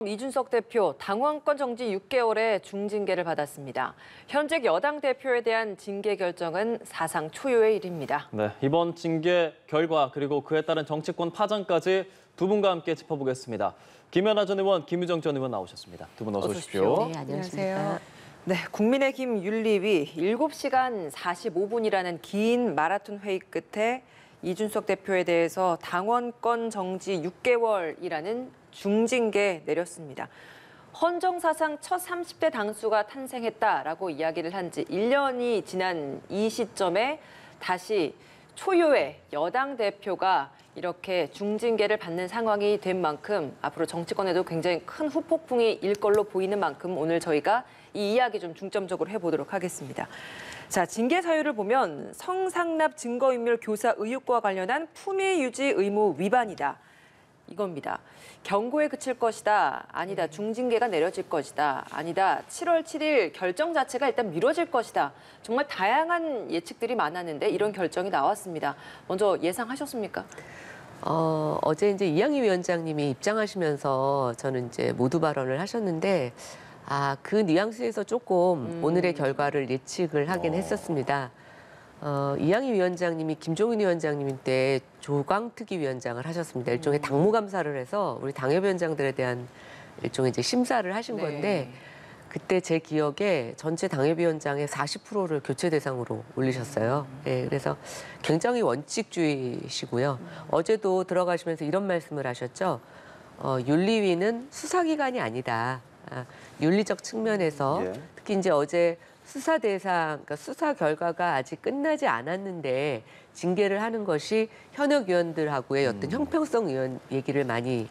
이준석 대표 당원권 정지 6개월의 중징계를 받았습니다. 현직 여당 대표에 대한 징계 결정은 사상 초유의 일입니다. 네, 이번 징계 결과 그리고 그에 따른 정치권 파장까지 두 분과 함께 짚어보겠습니다. 김연아 전 의원, 김유정 전 의원 나오셨습니다. 두 분 어서 오십시오. 네, 안녕하세요. 네, 국민의힘 윤리위 7시간 45분이라는 긴 마라톤 회의 끝에 이준석 대표에 대해서 당원권 정지 6개월이라는 중징계 내렸습니다. 헌정사상 첫 30대 당수가 탄생했다라고 이야기를 한 지 1년이 지난 이 시점에 다시 초유의 여당 대표가 이렇게 중징계를 받는 상황이 된 만큼 앞으로 정치권에도 굉장히 큰 후폭풍이 일 걸로 보이는 만큼 오늘 저희가 이 이야기 좀 중점적으로 해보도록 하겠습니다. 자, 징계 사유를 보면 성상납 증거인멸 교사 의혹과 관련한 품위 유지 의무 위반이다. 이겁니다. 경고에 그칠 것이다. 아니다. 중징계가 내려질 것이다. 아니다. 7월 7일 결정 자체가 일단 미뤄질 것이다. 정말 다양한 예측들이 많았는데 이런 결정이 나왔습니다. 먼저 예상하셨습니까? 어제 이제 이양희 위원장님이 입장하시면서 저는 이제 모두 발언을 하셨는데 그 뉘앙스에서 조금 오늘의 결과를 예측을 하긴 했었습니다. 이양희 위원장님이 김종인 위원장님 때 조광특위위원장을 하셨습니다. 일종의 당무감사를 해서 우리 당협위원장들에 대한 일종의 이제 심사를 하신 건데 그때 제 기억에 전체 당협위원장의 40%를 교체 대상으로 올리셨어요. 네, 그래서 굉장히 원칙주의시고요. 어제도 들어가시면서 이런 말씀을 하셨죠. 윤리위는 수사기관이 아니다. 윤리적 측면에서 특히 이제 어제 수사 대상, 그러니까 수사 결과가 아직 끝나지 않았는데 징계를 하는 것이 현역 위원들하고의 어떤 형평성 의원 얘기를 많이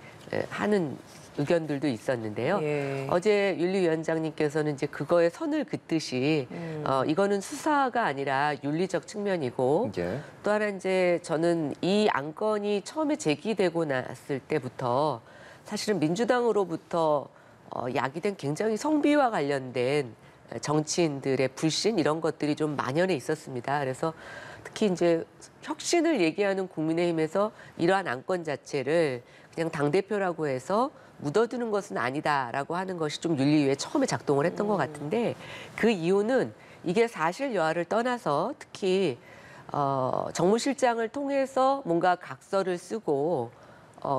하는 의견들도 있었는데요. 어제 윤리위원장님께서는 이제 그거에 선을 긋듯이 이거는 수사가 아니라 윤리적 측면이고 또 하나 이제 저는 이 안건이 처음에 제기되고 났을 때부터 사실은 민주당으로부터 야기된 굉장히 성비와 관련된 정치인들의 불신 이런 것들이 좀 만연해 있었습니다. 그래서 특히 이제 혁신을 얘기하는 국민의힘에서 이러한 안건 자체를 그냥 당대표라고 해서 묻어두는 것은 아니다라고 하는 것이 좀 윤리위에 처음에 작동을 했던 것 같은데 그 이유는 이게 사실 여하를 떠나서 특히 정무실장을 통해서 뭔가 각서를 쓰고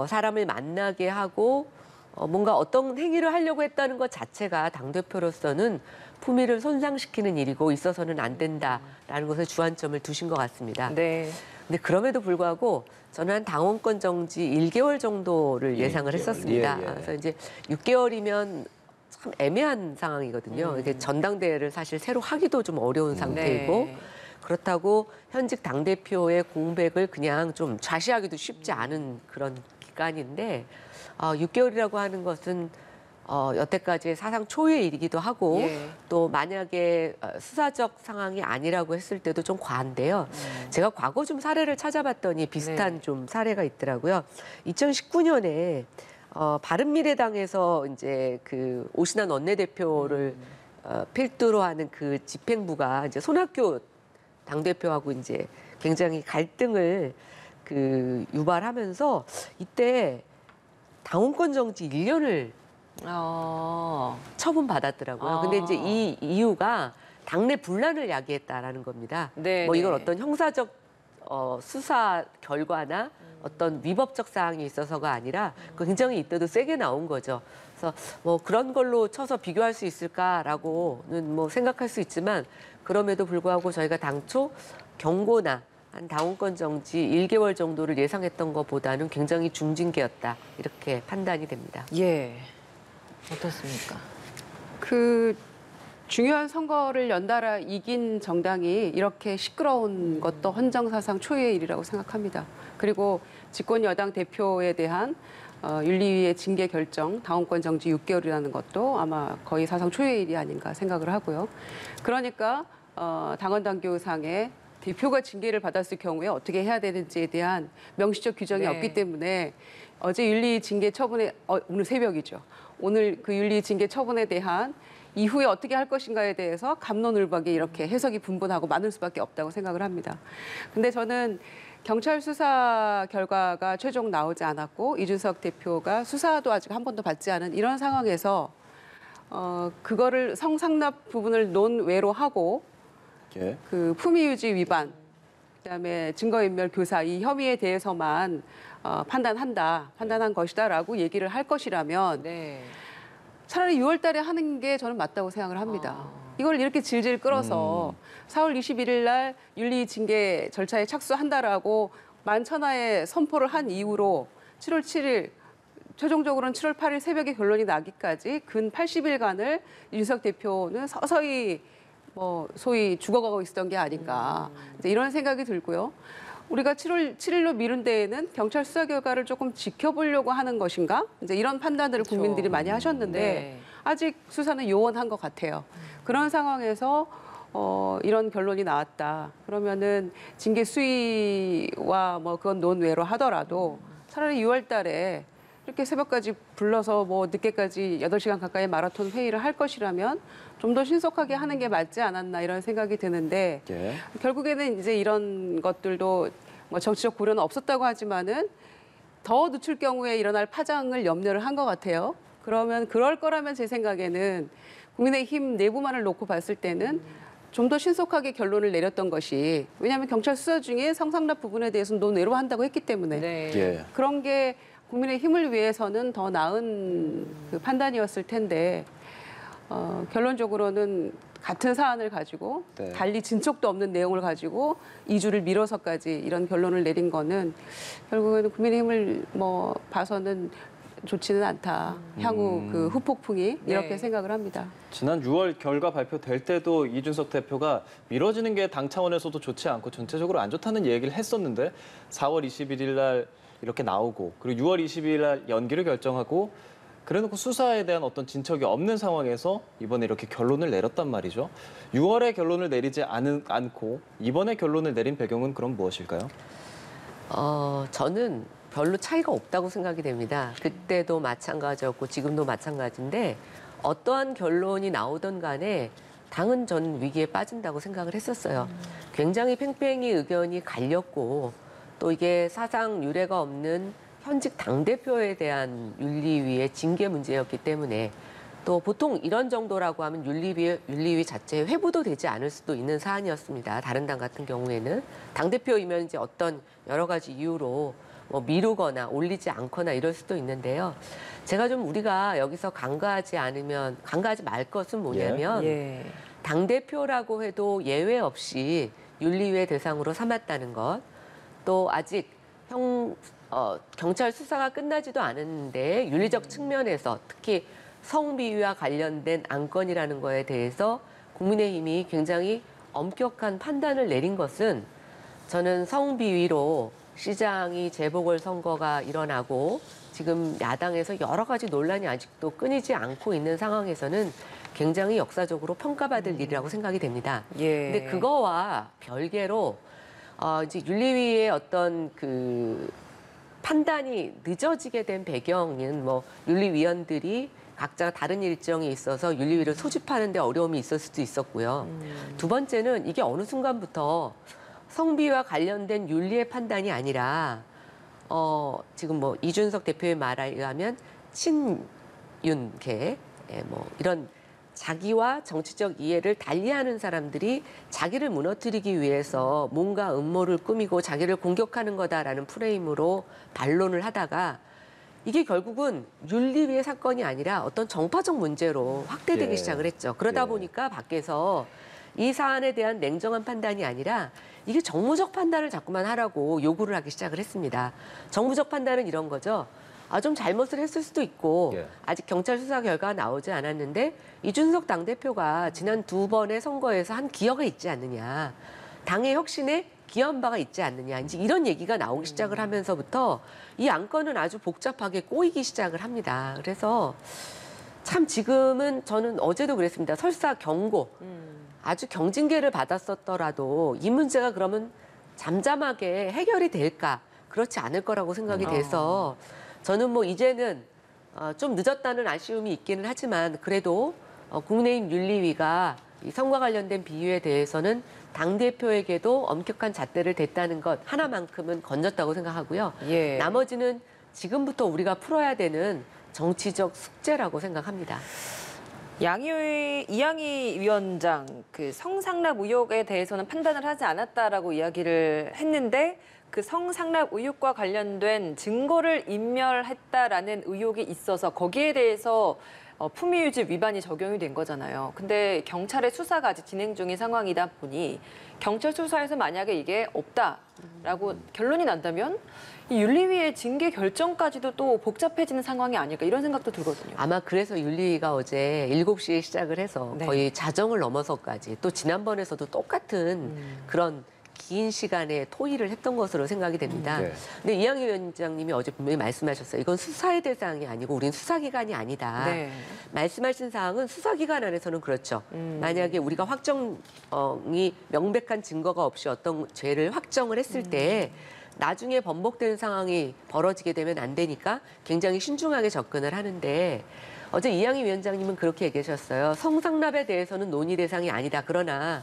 사람을 만나게 하고 뭔가 어떤 행위를 하려고 했다는 것 자체가 당대표로서는 품위를 손상시키는 일이고 있어서는 안 된다라는 것에 주안점을 두신 것 같습니다. 네. 근데 그럼에도 불구하고 저는 한 당원권 정지 1개월 정도를 예상을 했었습니다. 그래서 이제 6개월이면 참 애매한 상황이거든요. 이게 전당대회를 사실 새로 하기도 좀 어려운 상태이고 그렇다고 현직 당대표의 공백을 그냥 좀 좌시하기도 쉽지 않은 그런 기간인데 6개월이라고 하는 것은 여태까지의 사상 초유의 일이기도 하고 또 만약에 수사적 상황이 아니라고 했을 때도 좀 과한데요. 제가 과거 좀 사례를 찾아봤더니 비슷한 좀 사례가 있더라고요. 2019년에 바른미래당에서 이제 그 오신환 원내대표를 필두로 하는 그 집행부가 이제 손학규 당대표하고 이제 굉장히 갈등을 그 유발하면서 이때 당원권 정지 1년을 처분받았더라고요. 근데 이제 이 이유가 당내 분란을 야기했다라는 겁니다. 뭐 이건 어떤 형사적 수사 결과나 어떤 위법적 사항이 있어서가 아니라 굉장히 이때도 세게 나온 거죠. 그래서 뭐 그런 걸로 쳐서 비교할 수 있을까라고는 뭐 생각할 수 있지만 그럼에도 불구하고 저희가 당초 경고나 한 당원권 정지 1개월 정도를 예상했던 것보다는 굉장히 중징계였다. 이렇게 판단이 됩니다. 어떻습니까? 그 중요한 선거를 연달아 이긴 정당이 이렇게 시끄러운 것도 헌정사상 초유의 일이라고 생각합니다. 그리고 집권 여당 대표에 대한 윤리위의 징계 결정, 당원권 정지 6개월이라는 것도 아마 거의 사상 초유의 일이 아닌가 생각을 하고요. 그러니까 당헌당규상에 대표가 징계를 받았을 경우에 어떻게 해야 되는지에 대한 명시적 규정이 없기 때문에 어제 윤리 징계 처분에 오늘 새벽이죠. 오늘 그 윤리 징계 처분에 대한 이후에 어떻게 할 것인가에 대해서 갑론을박이 이렇게 해석이 분분하고 많을 수밖에 없다고 생각을 합니다. 근데 저는 경찰 수사 결과가 최종 나오지 않았고 이준석 대표가 수사도 아직 한 번도 받지 않은 이런 상황에서 그거를 성상납 부분을 논외로 하고 예. 그 품위유지 위반, 그다음에 증거인멸 교사 이 혐의에 대해서만 판단한 것이다라고 얘기를 할 것이라면 네. 차라리 6월 달에 하는 게 저는 맞다고 생각을 합니다. 이걸 이렇게 질질 끌어서 4월 21일 날 윤리 징계 절차에 착수한다라고 만천하에 선포를 한 이후로 7월 7일 최종적으로는 7월 8일 새벽에 결론이 나기까지 근 80일간을 윤석 대표는 서서히 소위 죽어가고 있었던 게 아닌가 이제 이런 생각이 들고요. 우리가 7월 7일로 미룬 데에는 경찰 수사 결과를 조금 지켜보려고 하는 것인가? 이제 이런 판단들을 그렇죠. 국민들이 많이 하셨는데 네. 아직 수사는 요원한 것 같아요. 그런 상황에서 이런 결론이 나왔다. 그러면은 징계 수위와 그건 논외로 하더라도 차라리 6월 달에 이렇게 새벽까지 불러서 늦게까지 8시간 가까이 마라톤 회의를 할 것이라면 좀 더 신속하게 하는 게 맞지 않았나 이런 생각이 드는데 예. 결국에는 이제 이런 것들도 정치적 고려는 없었다고 하지만은 더 늦출 경우에 일어날 파장을 염려를 한 것 같아요. 그러면 그럴 거라면 제 생각에는 국민의힘 내부만을 놓고 봤을 때는 좀 더 신속하게 결론을 내렸던 것이 왜냐하면 경찰 수사 중에 성상납 부분에 대해서는 논외로 한다고 했기 때문에 네. 예. 그런 게 국민의 힘을 위해서는 더 나은 그 판단이었을 텐데 결론적으로는 같은 사안을 가지고 네. 달리 진척도 없는 내용을 가지고 2주를 미뤄서까지 이런 결론을 내린 거는 결국에는 국민의힘을 봐서는 좋지는 않다. 향후 그 후폭풍이 이렇게 네. 생각을 합니다. 지난 6월 결과 발표될 때도 이준석 대표가 미뤄지는 게 당 차원에서도 좋지 않고 전체적으로 안 좋다는 얘기를 했었는데 4월 21일 날 이렇게 나오고 그리고 6월 22일 날 연기를 결정하고 그래놓고 수사에 대한 어떤 진척이 없는 상황에서 이번에 이렇게 결론을 내렸단 말이죠. 6월에 결론을 내리지 않고 이번에 결론을 내린 배경은 그럼 무엇일까요? 저는 별로 차이가 없다고 생각이 됩니다. 그때도 마찬가지였고 지금도 마찬가지인데 어떠한 결론이 나오던 간에 당은 전 위기에 빠진다고 생각을 했었어요. 굉장히 팽팽히 의견이 갈렸고 또 이게 사상 유례가 없는 현직 당대표에 대한 윤리위의 징계 문제였기 때문에 또 보통 이런 정도라고 하면 윤리위 자체에 회부도 되지 않을 수도 있는 사안이었습니다. 다른 당 같은 경우에는 당대표이면 이제 어떤 여러 가지 이유로 미루거나 올리지 않거나 이럴 수도 있는데요. 제가 좀 우리가 여기서 간과하지 말 것은 뭐냐면 예. 당대표라고 해도 예외 없이 윤리위의 대상으로 삼았다는 것, 또 아직 경찰 수사가 끝나지도 않았는데 윤리적 측면에서 특히 성비위와 관련된 안건이라는 거에 대해서 국민의힘이 굉장히 엄격한 판단을 내린 것은 저는 성비위로 시장이 재보궐선거가 일어나고 지금 야당에서 여러 가지 논란이 아직도 끊이지 않고 있는 상황에서는 굉장히 역사적으로 평가받을 일이라고 생각이 됩니다. 예. 근데 그거와 별개로 이제 윤리위의 어떤 그 판단이 늦어지게 된 배경은 윤리위원들이 각자 다른 일정이 있어서 윤리위를 소집하는 데 어려움이 있을 수도 있었고요. 두 번째는 이게 어느 순간부터 성비와 관련된 윤리의 판단이 아니라 지금 이준석 대표의 말에 의하면 친윤계 이런 자기와 정치적 이해를 달리하는 사람들이 자기를 무너뜨리기 위해서 뭔가 음모를 꾸미고 자기를 공격하는 거다라는 프레임으로 반론을 하다가 이게 결국은 윤리위의 사건이 아니라 어떤 정파적 문제로 확대되기 예. 시작을 했죠. 그러다 예. 보니까 밖에서 이 사안에 대한 냉정한 판단이 아니라 이게 정무적 판단을 자꾸만 하라고 요구를 하기 시작을 했습니다. 정무적 판단은 이런 거죠. 좀 잘못을 했을 수도 있고 예. 아직 경찰 수사 결과가 나오지 않았는데 이준석 당대표가 지난 2번의 선거에서 한 기여가 있지 않느냐. 당의 혁신에 기여한 바가 있지 않느냐. 이제 이런 얘기가 나오기 시작을 하면서부터 이 안건은 아주 복잡하게 꼬이기 시작을 합니다. 그래서 참 지금은 저는 어제도 그랬습니다. 설사 경고, 아주 경징계를 받았었더라도 이 문제가 그러면 잠잠하게 해결이 될까? 그렇지 않을 거라고 생각이 돼서 저는 이제는 좀 늦었다는 아쉬움이 있기는 하지만 그래도 국민의힘 윤리위가 이 선거와 관련된 비유에 대해서는 당대표에게도 엄격한 잣대를 댔다는 것 하나만큼은 건졌다고 생각하고요. 예. 나머지는 지금부터 우리가 풀어야 되는 정치적 숙제라고 생각합니다. 이양희 위원장 그 성상납 의혹에 대해서는 판단을 하지 않았다라고 이야기를 했는데 그 성상납 의혹과 관련된 증거를 인멸했다라는 의혹이 있어서 거기에 대해서 품위유지 위반이 적용이 된 거잖아요. 근데 경찰의 수사가 아직 진행 중인 상황이다 보니 경찰 수사에서 만약에 이게 없다라고 결론이 난다면 이 윤리위의 징계 결정까지도 또 복잡해지는 상황이 아닐까 이런 생각도 들거든요. 아마 그래서 윤리위가 어제 7시에 시작을 해서 네. 거의 자정을 넘어서까지 또 지난번에서도 똑같은 그런 긴 시간에 토의를 했던 것으로 생각이 됩니다. 네. 근데 이양희 위원장님이 어제 분명히 말씀하셨어요. 이건 수사의 대상이 아니고 우린 수사기관이 아니다. 네. 말씀하신 사항은 수사기관 안에서는 그렇죠. 만약에 우리가 확정이 명백한 증거가 없이 어떤 죄를 확정을 했을 때 나중에 번복되는 상황이 벌어지게 되면 안 되니까 굉장히 신중하게 접근을 하는데 어제 이양희 위원장님은 그렇게 얘기하셨어요. 성상납에 대해서는 논의 대상이 아니다. 그러나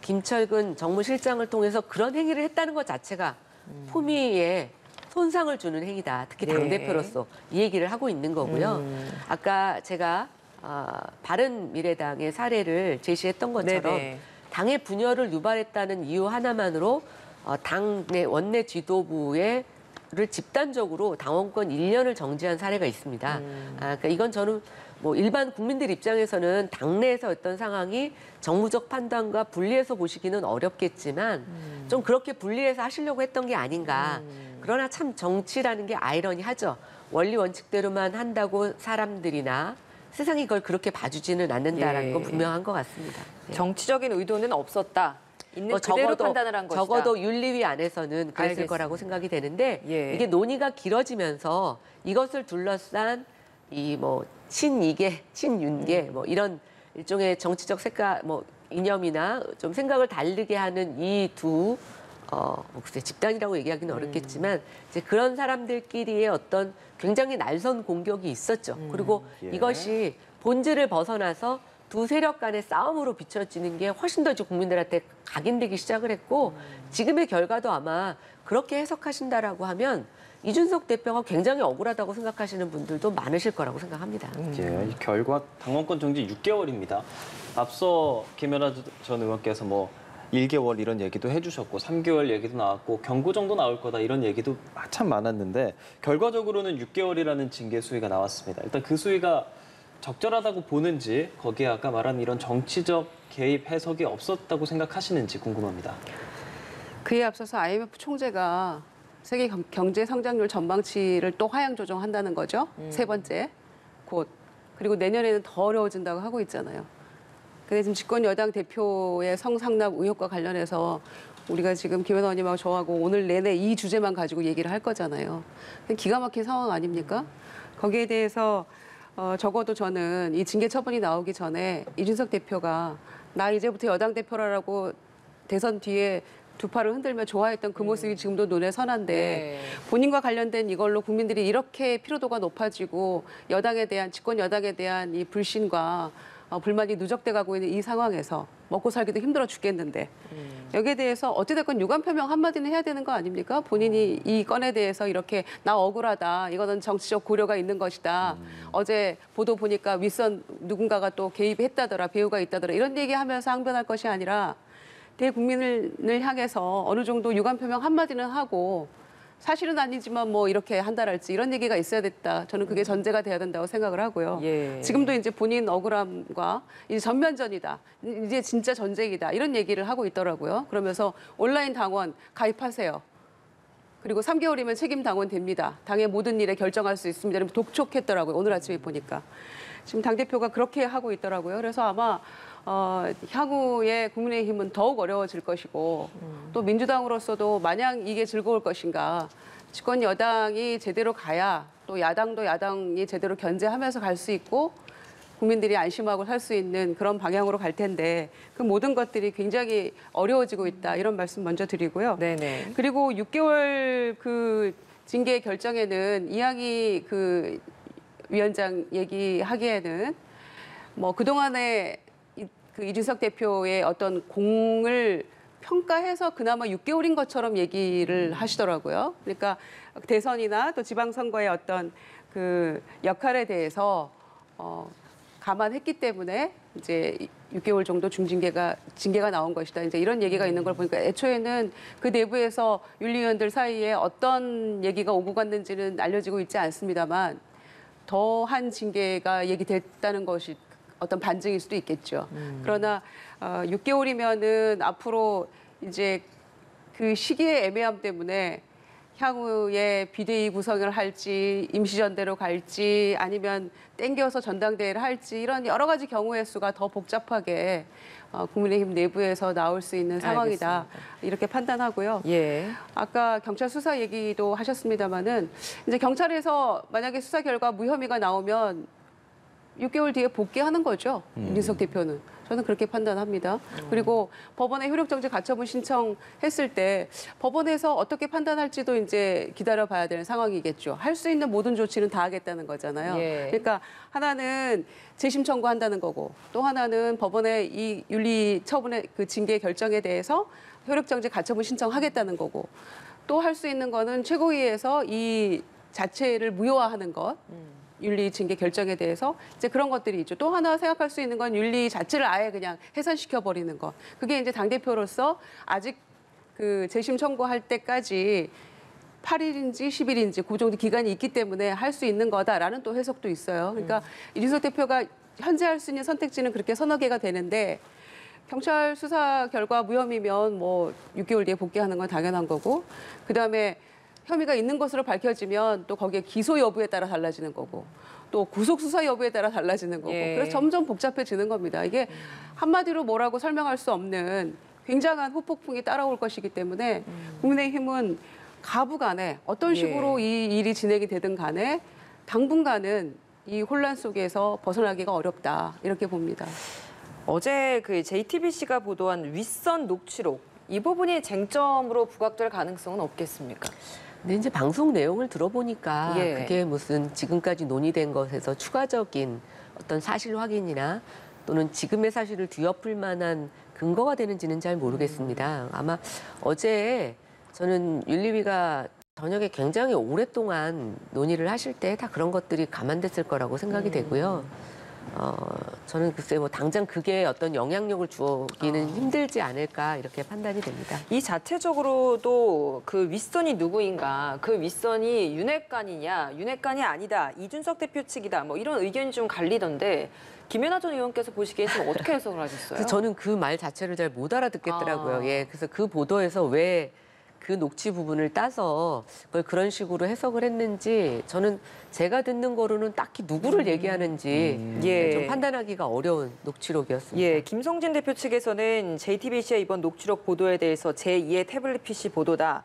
김철근 정무실장을 통해서 그런 행위를 했다는 것 자체가 품위에 손상을 주는 행위다. 특히 네. 당대표로서 이 얘기를 하고 있는 거고요. 아까 제가 바른미래당의 사례를 제시했던 것처럼 네네. 당의 분열을 유발했다는 이유 하나만으로 당내 원내 지도부를 집단적으로 당원권 1년을 정지한 사례가 있습니다. 그러니까 이건 저는 뭐 일반 국민들 입장에서는 당내에서 어떤 상황이 정무적 판단과 분리해서 보시기는 어렵겠지만 좀 그렇게 분리해서 하시려고 했던 게 아닌가. 그러나 참 정치라는 게 아이러니하죠. 원리 원칙대로만 한다고 사람들이나 세상이 그걸 그렇게 봐주지는 않는다라는 건 예. 분명한 것 같습니다. 네. 정치적인 의도는 없었다. 있는 그대로 판단을 한 것이다. 적어도 윤리위 안에서는 그랬을 알겠습니다. 거라고 생각이 되는데 예. 이게 논의가 길어지면서 이것을 둘러싼 이 뭐 친이계, 친윤계 뭐 이런 일종의 정치적 색깔 뭐 이념이나 좀 생각을 다르게 하는 이 두 글쎄 집단이라고 얘기하기는 어렵겠지만 이제 그런 사람들끼리의 어떤 굉장히 날선 공격이 있었죠. 그리고 예. 이것이 본질을 벗어나서 두 세력 간의 싸움으로 비춰지는 게 훨씬 더 이제 국민들한테 각인되기 시작을 했고 지금의 결과도 아마 그렇게 해석하신다라고 하면 이준석 대표가 굉장히 억울하다고 생각하시는 분들도 많으실 거라고 생각합니다. 예, 이 결과 당원권 정지 6개월입니다. 앞서 김연아 전 의원께서 뭐 1개월 이런 얘기도 해주셨고 3개월 얘기도 나왔고 경고 정도 나올 거다 이런 얘기도 참 많았는데 결과적으로는 6개월이라는 징계 수위가 나왔습니다. 일단 그 수위가 적절하다고 보는지 거기에 아까 말한 이런 정치적 개입 해석이 없었다고 생각하시는지 궁금합니다. 그에 앞서서 IMF 총재가 세계 경제 성장률 전망치를 또 하향 조정한다는 거죠. 세 번째 곧. 그리고 내년에는 더 어려워진다고 하고 있잖아요. 근데 지금 집권 여당 대표의 성상납 의혹과 관련해서 우리가 지금 김 의원님하고 저하고 오늘 내내 이 주제만 가지고 얘기를 할 거잖아요. 기가 막힌 상황 아닙니까? 거기에 대해서 적어도 저는 이 징계 처분이 나오기 전에 이준석 대표가 나 이제부터 여당 대표라고 대선 뒤에 두 팔을 흔들며 좋아했던 그 모습이 지금도 눈에 선한데 네. 본인과 관련된 이걸로 국민들이 이렇게 피로도가 높아지고 여당에 대한 집권 여당에 대한 이 불신과 불만이 누적돼 가고 있는 이 상황에서 먹고 살기도 힘들어 죽겠는데 여기에 대해서 어찌됐건 유감 표명 한마디는 해야 되는 거 아닙니까? 본인이 이 건에 대해서 이렇게 나 억울하다. 이거는 정치적 고려가 있는 것이다. 어제 보도 보니까 윗선 누군가가 또 개입했다더라. 배우가 있다더라. 이런 얘기하면서 항변할 것이 아니라 대국민을 향해서 어느 정도 유감 표명 한마디는 하고 사실은 아니지만 뭐 이렇게 한다랄지 이런 얘기가 있어야 됐다. 저는 그게 전제가 돼야 된다고 생각을 하고요. 예. 지금도 이제 본인 억울함과 이제 전면전이다. 이제 진짜 전쟁이다. 이런 얘기를 하고 있더라고요. 그러면서 온라인 당원 가입하세요. 그리고 3개월이면 책임 당원 됩니다. 당의 모든 일에 결정할 수 있습니다. 이러면 독촉했더라고요. 오늘 아침에 보니까. 지금 당대표가 그렇게 하고 있더라고요. 그래서 아마 향후에 국민의힘은 더욱 어려워질 것이고 또 민주당으로서도 마냥 이게 즐거울 것인가. 집권 여당이 제대로 가야 또 야당도 야당이 제대로 견제하면서 갈 수 있고 국민들이 안심하고 살 수 있는 그런 방향으로 갈 텐데 그 모든 것들이 굉장히 어려워지고 있다. 이런 말씀 먼저 드리고요. 네네. 그리고 6개월 그 징계 결정에는 이양희 그 위원장 얘기하기에는 뭐 그동안에 그 이준석 대표의 어떤 공을 평가해서 그나마 6개월인 것처럼 얘기를 하시더라고요. 그러니까 대선이나 또 지방선거의 어떤 그 역할에 대해서 감안했기 때문에 이제 6개월 정도 징계가 나온 것이다. 이제 이런 얘기가 있는 걸 보니까 애초에는 그 내부에서 윤리위원들 사이에 어떤 얘기가 오고 갔는지는 알려지고 있지 않습니다만 더한 징계가 얘기됐다는 것이 어떤 반증일 수도 있겠죠. 그러나 6개월이면은 앞으로 이제 그 시기의 애매함 때문에 향후에 비대위 구성을 할지 임시전대로 갈지 아니면 땡겨서 전당대회를 할지 이런 여러 가지 경우의 수가 더 복잡하게 국민의힘 내부에서 나올 수 있는 상황이다. 알겠습니다. 이렇게 판단하고요. 예. 아까 경찰 수사 얘기도 하셨습니다마는 이제 경찰에서 만약에 수사 결과 무혐의가 나오면 6개월 뒤에 복귀하는 거죠. 윤석열 대표는. 저는 그렇게 판단합니다. 그리고 법원에 효력정지 가처분 신청했을 때 법원에서 어떻게 판단할지도 이제 기다려봐야 되는 상황이겠죠. 할 수 있는 모든 조치는 다 하겠다는 거잖아요. 예. 그러니까 하나는 재심 청구한다는 거고 또 하나는 법원의 이 윤리 처분의 그 징계 결정에 대해서 효력정지 가처분 신청하겠다는 거고 또 할 수 있는 거는 최고위에서 이 자체를 무효화하는 것. 윤리 징계 결정에 대해서 이제 그런 것들이 있죠. 또 하나 생각할 수 있는 건 윤리 자체를 아예 그냥 해산시켜 버리는 것. 그게 이제 당 대표로서 아직 그 재심 청구할 때까지 8일인지 10일인지 그 정도 기간이 있기 때문에 할 수 있는 거다라는 또 해석도 있어요. 그러니까 이준석 대표가 현재 할 수 있는 선택지는 그렇게 서너 개가 되는데 경찰 수사 결과 무혐의면 뭐 6개월 뒤에 복귀하는 건 당연한 거고 그다음에 혐의가 있는 것으로 밝혀지면 또 거기에 기소 여부에 따라 달라지는 거고 또 구속 수사 여부에 따라 달라지는 거고 예. 그래서 점점 복잡해지는 겁니다. 이게 한마디로 뭐라고 설명할 수 없는 굉장한 후폭풍이 따라올 것이기 때문에 국민의힘은 가부간에 어떤 식으로 이 일이 진행이 되든 간에 당분간은 이 혼란 속에서 벗어나기가 어렵다 이렇게 봅니다. 어제 그 JTBC가 보도한 윗선 녹취록 이 부분이 쟁점으로 부각될 가능성은 없겠습니까? 근데 이제 방송 내용을 들어보니까 예. 그게 무슨 지금까지 논의된 것에서 추가적인 어떤 사실 확인이나 또는 지금의 사실을 뒤엎을 만한 근거가 되는지는 잘 모르겠습니다. 아마 어제 저는 윤리위가 저녁에 굉장히 오랫동안 논의를 하실 때 다 그런 것들이 감안됐을 거라고 생각이 되고요. 저는 글쎄 뭐 당장 그게 어떤 영향력을 주기는 힘들지 않을까 이렇게 판단이 됩니다. 이 자체적으로도 그 윗선이 누구인가, 그 윗선이 윤핵관이냐, 윤핵관이 아니다, 이준석 대표 측이다, 뭐 이런 의견이 좀 갈리던데 김연아 전 의원께서 보시기에 좀 어떻게 해석을 하셨어요? 그래서 저는 그 말 자체를 잘 못 알아듣겠더라고요. 아. 예, 그래서 그 보도에서 왜 그 녹취 부분을 따서 그걸 그런 식으로 해석을 했는지 저는 제가 듣는 거로는 딱히 누구를 얘기하는지 예. 좀 판단하기가 어려운 녹취록이었습니다. 예, 김성진 대표 측에서는 JTBC의 이번 녹취록 보도에 대해서 제2의 태블릿 PC 보도다.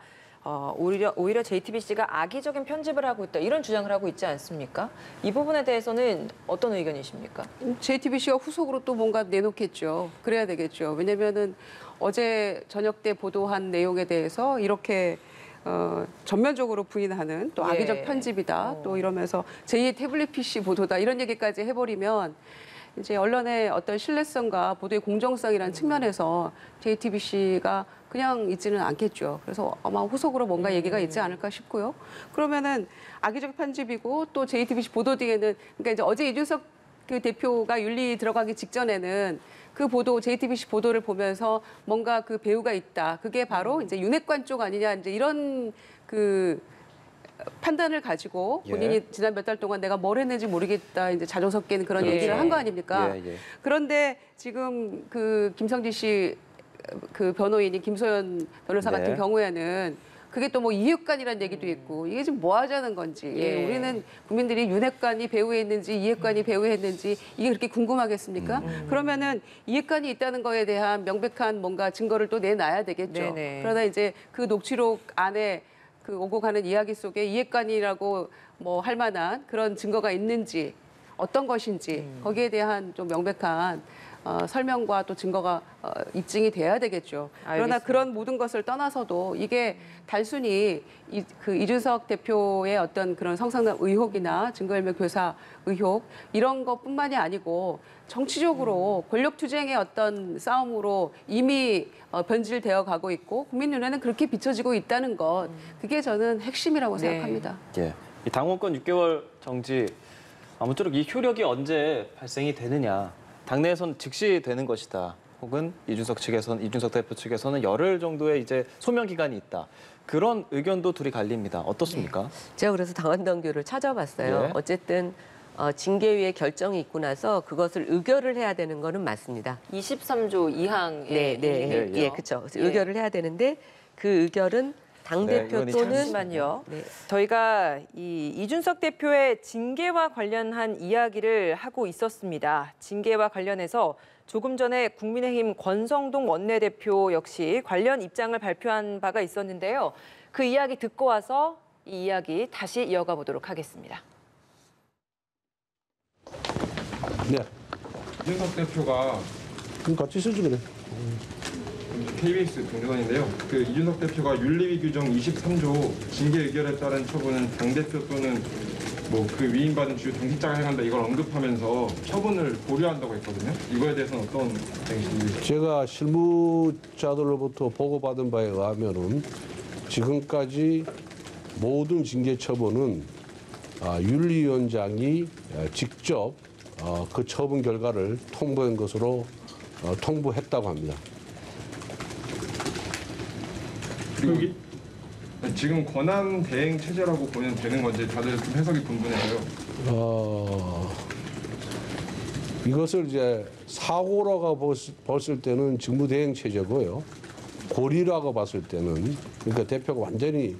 오히려 JTBC가 악의적인 편집을 하고 있다. 이런 주장을 하고 있지 않습니까? 이 부분에 대해서는 어떤 의견이십니까? JTBC가 후속으로 또 뭔가 내놓겠죠. 그래야 되겠죠. 왜냐면은 어제 저녁 때 보도한 내용에 대해서 이렇게 전면적으로 부인하는 또 악의적 예. 편집이다. 또 이러면서 제2의 태블릿 PC 보도다. 이런 얘기까지 해버리면 이제 언론의 어떤 신뢰성과 보도의 공정성이라는 측면에서 JTBC가 그냥 있지는 않겠죠. 그래서 아마 후속으로 뭔가 얘기가 있지 않을까 싶고요. 그러면은 악의적 편집이고 또 JTBC 보도 뒤에는 그러니까 이제 어제 이준석 그 대표가 윤리 들어가기 직전에는 그 보도 JTBC 보도를 보면서 뭔가 그 배우가 있다. 그게 바로 이제 윤핵관 쪽 아니냐 이제 이런 그 판단을 가지고 본인이 예. 지난 몇 달 동안 내가 뭘 했는지 모르겠다 이제 자조 섞인 그런 그렇죠. 얘기를 한 거 아닙니까? 예, 예. 그런데 지금 그 김성진 씨 그 변호인이 김소연 변호사 네. 같은 경우에는 그게 또 뭐 이핵관이라는 얘기도 있고 이게 지금 뭐 하자는 건지 예. 우리는 국민들이 윤핵관이 배후에 있는지 이핵관이 배후에 있는지 이게 그렇게 궁금하겠습니까? 그러면은 이핵관이 있다는 거에 대한 명백한 뭔가 증거를 또 내놔야 되겠죠. 네네. 그러다 이제 그 녹취록 안에 그 오고 가는 이야기 속에 이핵관이라고 뭐 할 만한 그런 증거가 있는지 어떤 것인지 거기에 대한 좀 명백한 설명과 또 증거가 입증이 돼야 되겠죠. 그러나 알겠습니다. 그런 모든 것을 떠나서도 이게 단순히 이준석 대표의 어떤 그런 성상납 의혹이나 증거인멸 교사 의혹 이런 것뿐만이 아니고 정치적으로 권력 투쟁의 어떤 싸움으로 이미 변질되어 가고 있고 국민 눈에는 그렇게 비춰지고 있다는 것 그게 저는 핵심이라고 네. 생각합니다. 예. 이 당원권 6개월 정지 아무쪼록 이 효력이 언제 발생이 되느냐. 당내에선 즉시 되는 것이다. 혹은 이준석 대표 측에서는 열흘 정도의 이제 소명 기간이 있다. 그런 의견도 둘이 갈립니다. 어떻습니까? 제가 그래서 당원당규를 찾아봤어요. 예. 어쨌든 징계위의 결정이 있고 나서 그것을 의결을 해야 되는 거는 맞습니다. 23조 2항에 네, 네, 예. 그렇죠. 의결을 해야 되는데 그 의결은 당 대표 의원이 또는 잠시만요. 네. 저희가 이준석 대표의 징계와 관련한 이야기를 하고 있었습니다. 징계와 관련해서 조금 전에 국민의힘 권성동 원내대표 역시 관련 입장을 발표한 바가 있었는데요. 그 이야기 듣고 와서 이 이야기 다시 이어가 보도록 하겠습니다. 네. 이준석 대표가 그럼 같이 쓰지 그래. KBS 동료관인데요. 그 이준석 대표가 윤리위 규정 23조 징계 의결에 따른 처분은 당대표 또는 뭐 그 위임받은 주요 당직자가 행한다 이걸 언급하면서 처분을 고려한다고 했거든요. 이거에 대해서는 어떤 입장이신지. 제가 실무자들로부터 보고받은 바에 의하면은 지금까지 모든 징계 처분은 윤리위원장이 직접 그 처분 결과를 통보한 것으로 통보했다고 합니다. 그리고 지금 권한 대행 체제라고 보면 되는 건지 다들 좀 해석이 분분해서요. 이것을 이제 사고라고 봤을 때는 직무대행 체제고요. 고리라고 봤을 때는 그러니까 대표가 완전히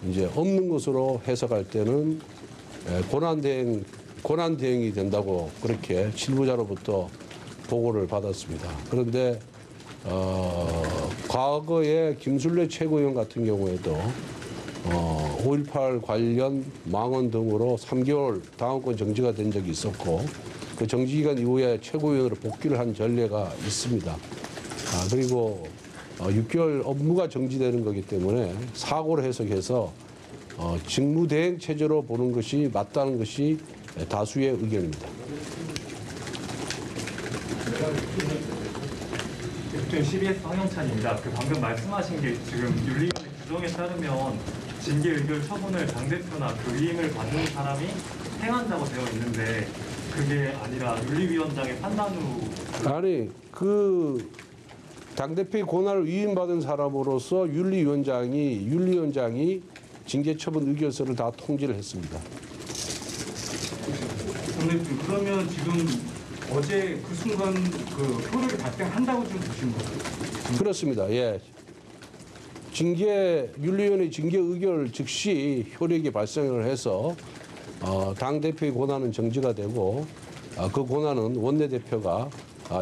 이제 없는 것으로 해석할 때는 권한 대행이 된다고 그렇게 실무자로부터 보고를 받았습니다. 그런데 과거에 김술래 최고위원 같은 경우에도 5.18 관련 망언 등으로 3개월 당원권 정지가 된 적이 있었고 그 정지 기간 이후에 최고위원으로 복귀를 한 전례가 있습니다. 그리고 6개월 업무가 정지되는 거기 때문에 사고로 해석해서 직무대행 체제로 보는 것이 맞다는 것이 다수의 의견입니다. 대표님 CBS 황영찬입니다. 그 방금 말씀하신 게 지금 윤리위원회 규정에 따르면 징계 의결 처분을 당대표나 그 위임을 받는 사람이 행한다고 되어 있는데 그게 아니라 윤리위원장의 판단 후 아니 그 당대표의 권한을 위임받은 사람으로서 윤리위원장이 징계처분 의결서를 다 통지를 했습니다. 당대표 그러면 지금 어제 그 순간 그 효력이 발생한다고 좀 보신 거예요? 그렇습니다. 예. 윤리위원회 징계 의결 즉시 효력이 발생을 해서 당대표의 권한은 정지가 되고 그 권한은 원내대표가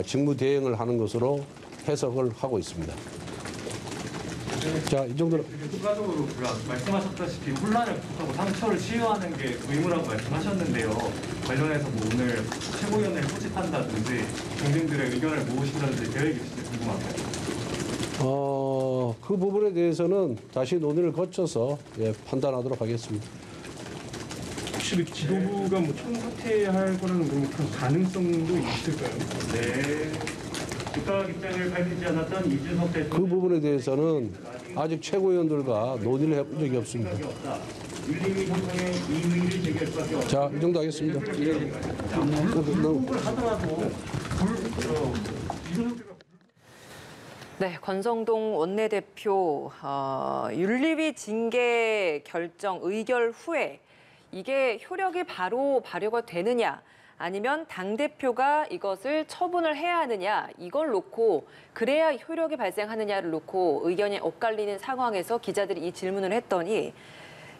직무 대행을 하는 것으로 해석을 하고 있습니다. 자, 이 정도로. 추가적으로 말씀하셨다시피 혼란을 극복하고 상처를 치유하는 게 의무라고 말씀하셨는데요. 관련해서 뭐 오늘 최고위원회를 소집한다든지 국민들의 의견을 모으신다든지 계획이 있을지 궁금합니다. 그 부분에 대해서는 다시 논의를 거쳐서 판단하도록 하겠습니다. 혹시 지도부가 뭐 총사퇴할 거라는 그런 가능성도 있을까요? 네. 즉각 입장을 밝히지 않았던 이준석 대표 그 부분에 대해서는 아직 최고위원들과 논의를 해본 적이 없습니다. 윤리위 형성의 이의를 제기할 수밖에 없다. 자, 이 정도 하겠습니다. 하더라도 네, 권성동 원내대표 윤리위 징계 결정 의결 후에 이게 효력이 바로 발효가 되느냐 아니면 당대표가 이것을 처분을 해야 하느냐 이걸 놓고 그래야 효력이 발생하느냐를 놓고 의견이 엇갈리는 상황에서 기자들이 이 질문을 했더니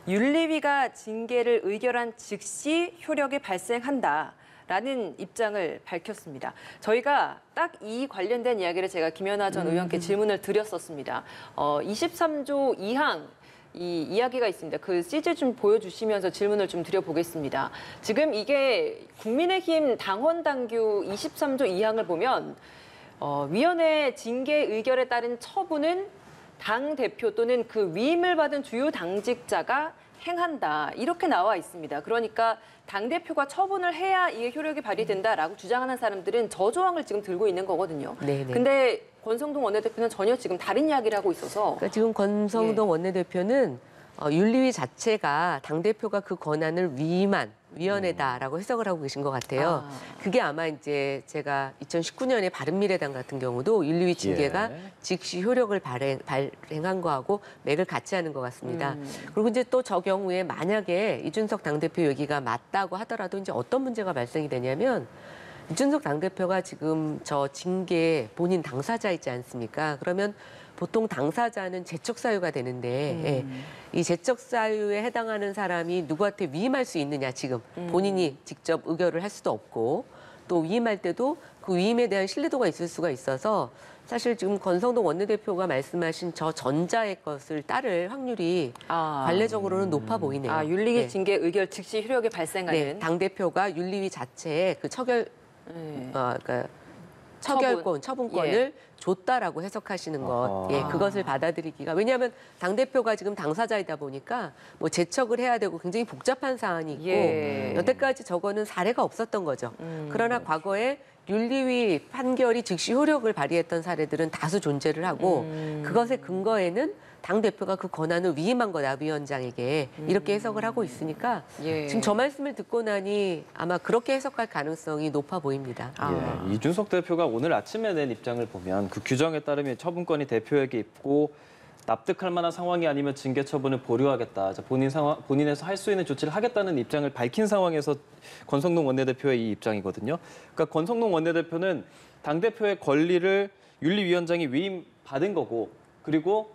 윤리위가 징계를 의결한 즉시 효력이 발생한다. 라는 입장을 밝혔습니다. 저희가 딱 이 관련된 이야기를 제가 김연아 전 의원께 질문을 드렸었습니다. 23조 2항 이 이야기가 있습니다. 그 CG 좀 보여주시면서 질문을 좀 드려보겠습니다. 지금 이게 국민의힘 당원 당규 23조 2항을 보면 위원회 징계 의결에 따른 처분은 당 대표 또는 그 위임을 받은 주요 당직자가 행한다. 이렇게 나와 있습니다. 그러니까 당대표가 처분을 해야 이게 효력이 발휘된다라고 주장하는 사람들은 저 조항을 지금 들고 있는 거거든요. 네네. 근데 권성동 원내대표는 전혀 지금 다른 이야기를 하고 있어서 그러니까 지금 권성동 원내대표는 윤리위 자체가 당대표가 그 권한을 위임한 위원회다라고 해석을 하고 계신 것 같아요. 그게 아마 이제 제가 2019년에 바른미래당 같은 경우도 윤리위 징계가 즉시 효력을 발행한 거하고 맥을 같이 하는 것 같습니다. 그리고 이제 또 저 경우에 만약에 이준석 당대표 얘기가 맞다고 하더라도 이제 어떤 문제가 발생이 되냐면 이준석 당대표가 지금 저 징계 본인 당사자이지 않습니까? 그러면 보통 당사자는 제적 사유가 되는데 이 제적 사유에 해당하는 사람이 누구한테 위임할 수 있느냐 지금 본인이 직접 의결을 할 수도 없고 또 위임할 때도 그 위임에 대한 신뢰도가 있을 수가 있어서 사실 지금 권성동 원내대표가 말씀하신 저 전자의 것을 따를 확률이 관례적으로는 높아 보이네요. 윤리위 네. 징계 의결 즉시 효력이 발생하는 네, 당대표가 윤리위 자체에 그 그러니까 처분권을 줬다라고 해석하시는 것, 그것을 받아들이기가 왜냐하면 당 대표가 지금 당사자이다 보니까 뭐 제척을 해야 되고 굉장히 복잡한 사안이 있고 여태까지 저거는 사례가 없었던 거죠. 그러나 과거에 윤리위 판결이 즉시 효력을 발휘했던 사례들은 다수 존재를 하고 그것의 근거에는 당 대표가 그 권한을 위임한 거다 위원장에게 이렇게 해석을 하고 있으니까 지금 저 말씀을 듣고 나니 아마 그렇게 해석할 가능성이 높아 보입니다. 이준석 대표가 오늘 아침에 낸 입장을 보면 그 규정에 따르면 처분권이 대표에게 있고 납득할 만한 상황이 아니면 징계 처분을 보류하겠다. 본인에서 할 수 있는 조치를 하겠다는 입장을 밝힌 상황에서 권성동 원내대표의 이 입장이거든요. 그러니까 권성동 원내대표는 당대표의 권리를 윤리위원장이 위임받은 거고 그리고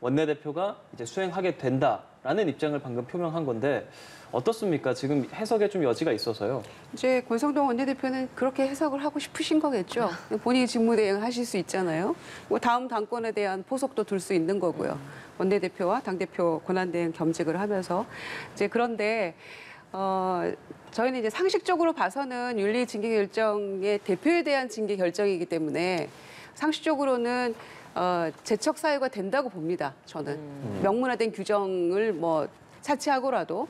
원내대표가 이제 수행하게 된다라는 입장을 방금 표명한 건데 어떻습니까? 지금 해석에 좀 여지가 있어서요. 이제 권성동 원내대표는 그렇게 해석을 하고 싶으신 거겠죠. 본인이 직무대행 하실 수 있잖아요. 뭐 다음 당권에 대한 포석도 둘 수 있는 거고요. 원내대표와 당대표 권한대행 겸직을 하면서 이제 그런데 저희는 이제 상식적으로 봐서는 윤리 징계 결정의 대표에 대한 징계 결정이기 때문에 상식적으로는 제척 사유가 된다고 봅니다. 저는 명문화된 규정을 뭐 차치하고라도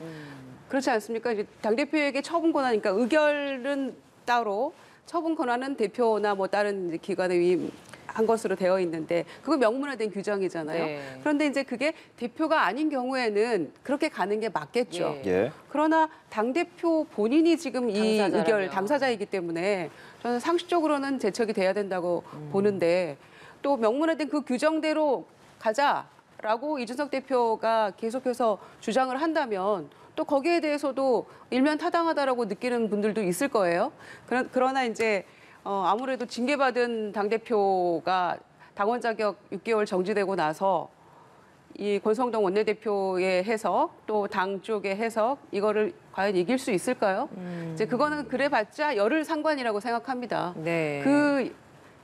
그렇지 않습니까? 이제 당대표에게 처분 권한이니까 의결은 따로 처분 권한은 대표나 뭐 다른 이제 기관에 위임한 것으로 되어 있는데 그거 명문화된 규정이잖아요. 네. 그런데 이제 그게 대표가 아닌 경우에는 그렇게 가는 게 맞겠죠. 예. 그러나 당대표 본인이 지금 이 당사자라면. 의결 당사자이기 때문에 저는 상식적으로는 제척이 돼야 된다고 보는데 또 명문화된 그 규정대로 가자라고 이준석 대표가 계속해서 주장을 한다면 또 거기에 대해서도 일면 타당하다라고 느끼는 분들도 있을 거예요. 그러나 이제 아무래도 징계받은 당대표가 당원 자격 6개월 정지되고 나서 이 권성동 원내대표의 해석 또 당 쪽의 해석 이거를 과연 이길 수 있을까요? 이제 그거는 그래봤자 열흘 상관이라고 생각합니다. 네. 그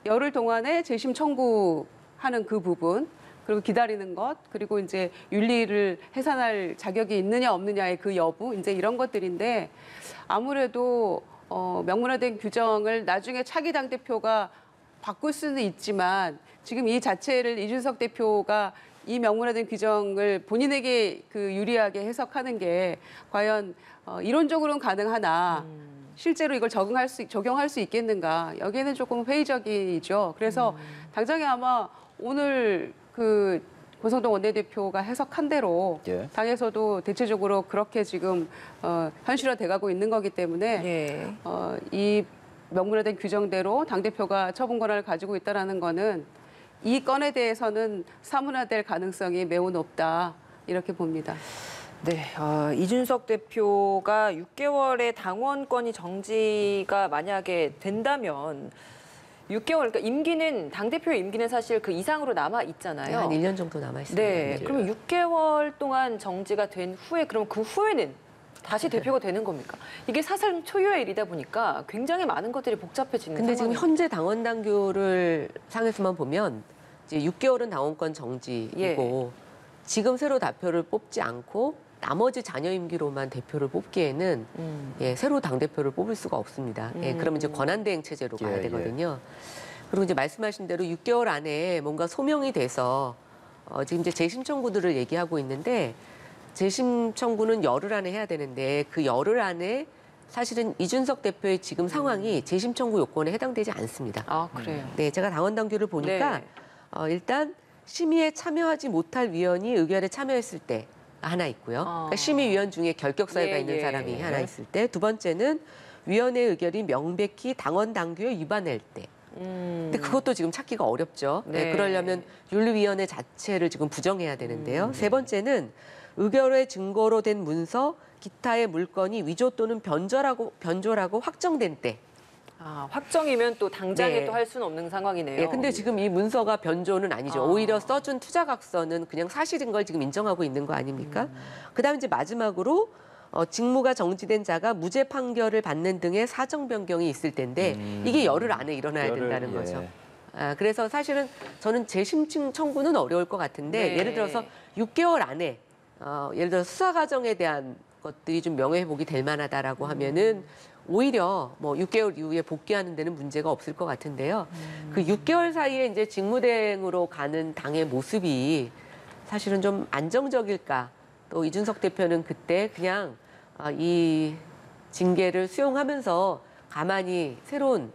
열흘 동안에 재심 청구하는 그 부분 그리고 기다리는 것 그리고 이제 윤리를 해산할 자격이 있느냐 없느냐의 그 여부 이제 이런 것들인데 아무래도 명문화된 규정을 나중에 차기 당대표가 바꿀 수는 있지만 지금 이 자체를 이준석 대표가 이 명문화된 규정을 본인에게 그 유리하게 해석하는 게 과연 이론적으로는 가능하나 실제로 이걸 적용할 수 있겠는가 여기에는 조금 회의적이죠. 그래서 당장에 아마 오늘 그 권성동 원내대표가 해석한 대로 당에서도 대체적으로 그렇게 지금 현실화돼가고 있는 거기 때문에 이 명문화된 규정대로 당대표가 처분 권한을 가지고 있다는 거는 이 건에 대해서는 사문화될 가능성이 매우 높다 이렇게 봅니다. 네, 이준석 대표가 6개월의 당원권이 정지가 만약에 된다면 6개월, 그러니까 임기는 당대표의 임기는 사실 그 이상으로 남아 있잖아요. 한 1년 정도 남아 있습니다. 네, 그럼 6개월 동안 정지가 된 후에 그럼 그 후에는 다시 대표가 되는 겁니까? 이게 사상 초유의 일이다 보니까 굉장히 많은 것들이 복잡해지는 근데 지금 상황이에요. 현재 당원 당규를 상에서만 보면 이제 6개월은 당원권 정지이고 지금 새로 대표를 뽑지 않고 나머지 자녀 임기로만 대표를 뽑기에는 예, 새로 당대표를 뽑을 수가 없습니다. 예, 그러면 이제 권한대행 체제로 가야 되거든요. 그리고 이제 말씀하신 대로 6개월 안에 뭔가 소명이 돼서 지금 이제 재심 청구들을 얘기하고 있는데 재심 청구는 열흘 안에 해야 되는데 그 열흘 안에 사실은 이준석 대표의 지금 상황이 재심 청구 요건에 해당되지 않습니다. 아, 그래요. 네, 제가 당원 당규를 보니까 네. 일단 심의에 참여하지 못할 위원이 의결에 참여했을 때 하나 있고요. 그러니까 심의위원 중에 결격 사유가 예, 있는 예. 사람이 하나 있을 때, 두 번째는 위원회 의결이 명백히 당원 당규에 위반할 때. 근데 그것도 지금 찾기가 어렵죠. 네, 네. 그러려면 윤리위원회 자체를 지금 부정해야 되는데요. 세 번째는 의결의 증거로 된 문서, 기타의 물건이 위조 또는 변조라고 확정된 때. 아, 확정이면 또 당장에 네. 또 할 수는 없는 상황이네요. 예, 근데 지금 이 문서가 변조는 아니죠. 오히려 써준 투자각서는 그냥 사실인 걸 지금 인정하고 있는 거 아닙니까? 그다음에 이제 마지막으로 직무가 정지된 자가 무죄 판결을 받는 등의 사정 변경이 있을 텐데 이게 열흘 안에 일어나야 된다는 거죠. 그래서 사실은 저는 재심 청구는 어려울 것 같은데 네. 예를 들어서 6개월 안에 예를 들어 수사 과정에 대한 것들이 좀 명예회복이 될 만하다라고 하면은 오히려 뭐 6개월 이후에 복귀하는 데는 문제가 없을 것 같은데요. 그 6개월 사이에 이제 직무대행으로 가는 당의 모습이 사실은 좀 안정적일까? 또 이준석 대표는 그때 그냥 이 징계를 수용하면서 가만히 새로운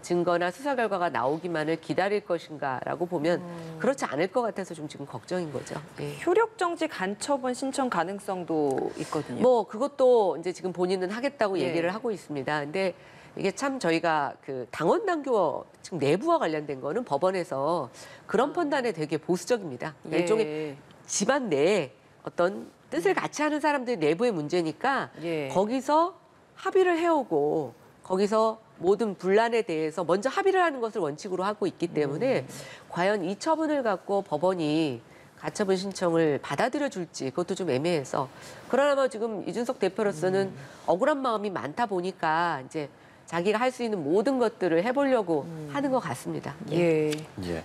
증거나 수사 결과가 나오기만을 기다릴 것인가라고 보면 그렇지 않을 것 같아서 좀 지금 걱정인 거죠. 예. 효력 정지 간처분 신청 가능성도 있거든요. 뭐 그것도 이제 지금 본인은 하겠다고 예. 얘기를 하고 있습니다. 근데 이게 참 저희가 그 당원 당규 지금 내부와 관련된 거는 법원에서 그런 판단에 되게 보수적입니다. 예. 일종의 집안 내에 어떤 뜻을 같이 하는 사람들 내부의 문제니까 예. 거기서 합의를 해오고 거기서 모든 분란에 대해서 먼저 합의를 하는 것을 원칙으로 하고 있기 때문에 과연 이 처분을 갖고 법원이 가처분 신청을 받아들여 줄지 그것도 좀 애매해서 그러나 지금 이준석 대표로서는 억울한 마음이 많다 보니까 이제 자기가 할 수 있는 모든 것들을 해보려고 하는 것 같습니다. 예. 예.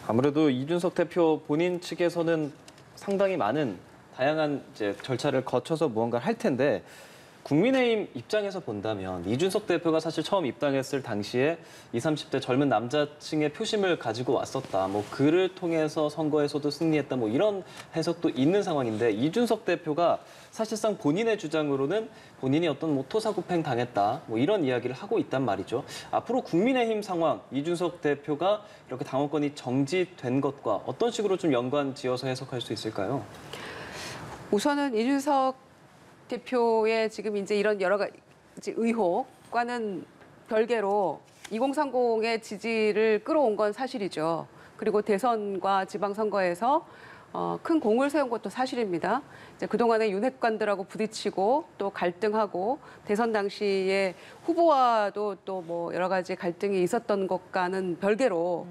아무래도 이준석 대표 본인 측에서는 상당히 많은 다양한 이제 절차를 거쳐서 무언가를 할 텐데 국민의힘 입장에서 본다면 이준석 대표가 사실 처음 입당했을 당시에 20, 30대 젊은 남자층의 표심을 가지고 왔었다. 뭐 그를 통해서 선거에서도 승리했다. 뭐 이런 해석도 있는 상황인데 이준석 대표가 사실상 본인의 주장으로는 본인이 어떤 뭐 토사구팽 당했다. 뭐 이런 이야기를 하고 있단 말이죠. 앞으로 국민의힘 상황, 이준석 대표가 이렇게 당원권이 정지된 것과 어떤 식으로 좀 연관 지어서 해석할 수 있을까요? 우선은 이준석 대표의 지금 이제 이런 여러 가지 의혹과는 별개로 2030의 지지를 끌어온 건 사실이죠. 그리고 대선과 지방선거에서 큰 공을 세운 것도 사실입니다. 이제 그동안에 윤핵관들하고 부딪히고 또 갈등하고 대선 당시에 후보와도 또 뭐 여러 가지 갈등이 있었던 것과는 별개로